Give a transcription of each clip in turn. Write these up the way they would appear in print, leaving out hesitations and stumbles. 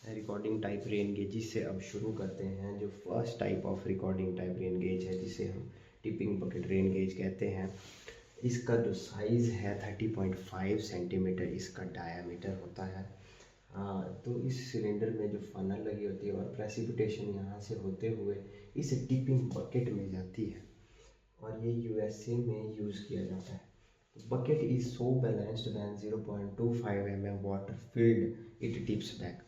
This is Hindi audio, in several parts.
रिकॉर्डिंग टाइप रेन गेजेस से अब शुरू करते हैं। जो first type of recording type rain gauge है जिसे हम टिपिंग बकेट रेन गेज कहते हैं, इसका जो साइज़ है 30.5 सेंटीमीटर इसका डायामीटर होता है। तो इस सिलेंडर में जो फनल लगी होती है और प्रेसिपिटेशन यहाँ से होते हुए इस टिपिंग बकेट में जाती है और ये यूएसए में यूज़ किया जाता है। Bucket is so balanced when 0.25 mm water filled it tips back.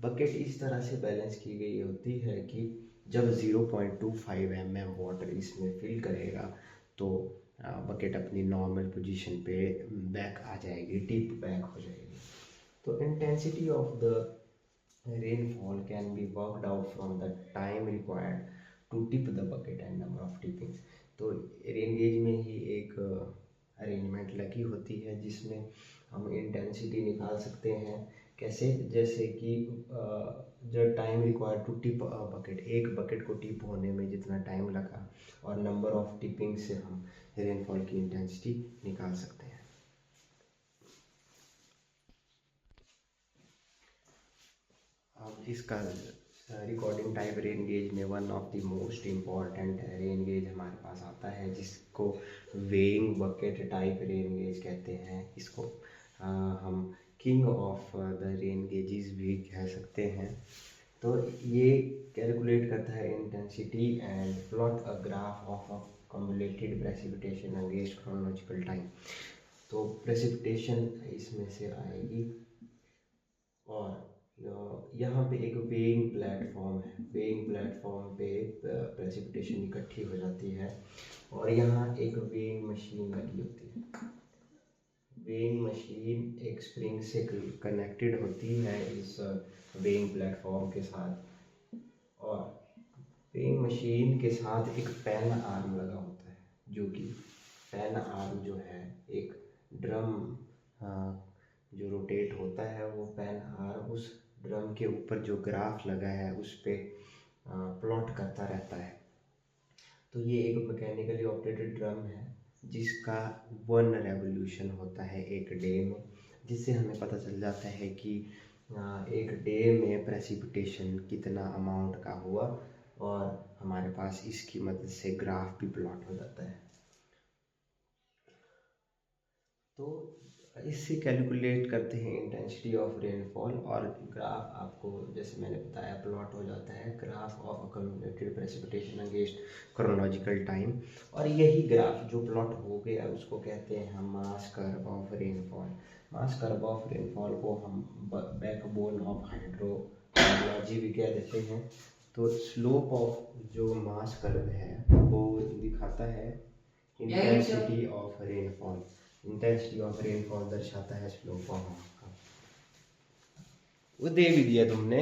Bucket इस तरह से बैलेंस की गई होती है कि जब 0.25 mm वाटर इसमें फिल करेगा तो बकेट अपनी नॉर्मल पोजीशन पे बैक आ जाएगी, टिप बैक हो जाएगी। तो intensity of the rainfall can be worked out from the time required to tip the bucket and number of tippings. तो रेन गेज में ही एक अरेंजमेंट लगी होती है जिसमें हम इंटेंसिटी निकाल सकते हैं। कैसे? जैसे कि जो time required to tip bucket, एक बकेट को टिप होने में जितना टाइम लगा और नंबर ऑफ टिपिंग से हम रेनफॉल की इंटेंसिटी निकाल सकते हैं। अब इसका रिकॉर्डिंग टाइप रेन गेज में one of the most important rain gauge हमारे पास आता है जिसको weighing bucket type rain gauge कहते हैं। इसको हम king of the rain gauges भी कह सकते हैं। तो ये कैलकुलेट करता है intensity and plot a graph of a cumulated precipitation against chronological time. तो प्रेसिपिटेशन इसमें से आएगी और यहाँ पे एक वेइंग प्लेटफॉर्म है। वेइंग प्लेटफॉर्म पे प्रेसिपिटेशन इकट्ठी हो जाती है और यहाँ एक वेइंग मशीन लगी होती है। वेइंग मशीन एक स्प्रिंग से कनेक्टेड होती है इस वेइंग प्लेटफॉर्म के साथ और वेइंग मशीन के साथ एक पेन आर्म लगा होता है, जो कि पेन आर्म जो है एक ड्रम जो रोटेट होता है वो पेन आर्म उस ड्रम के ऊपर जो ग्राफ लगा है उस पर प्लॉट करता रहता है। तो ये एक मैकेनिकली ऑपरेटेड ड्रम है जिसका 1 रेवोल्यूशन होता है एक डे में, जिससे हमें पता चल जाता है कि एक डे में प्रेसिपिटेशन कितना अमाउंट का हुआ और हमारे पास इसकी मदद से ग्राफ भी प्लॉट हो जाता है। तो इससे कैलकुलेट करते हैं इंटेंसिटी ऑफ रेनफॉल और ग्राफ आपको जैसे मैंने बताया प्लॉट हो जाता है graph of accumulated precipitation against chronological time. और यही ग्राफ जो प्लॉट हो गया उसको कहते हैं हम मास curve of rainfall. Mass curve of rainfall को हम बैकबोन ऑफ हाइड्रोलॉजी भी कह देते हैं। तो स्लोप ऑफ जो मास कर्व है वो दिखाता है intensity of rainfall. Intensity of rainfall दर्शाता है स्लोप ऑफ। वो दे भी दिया तुमने।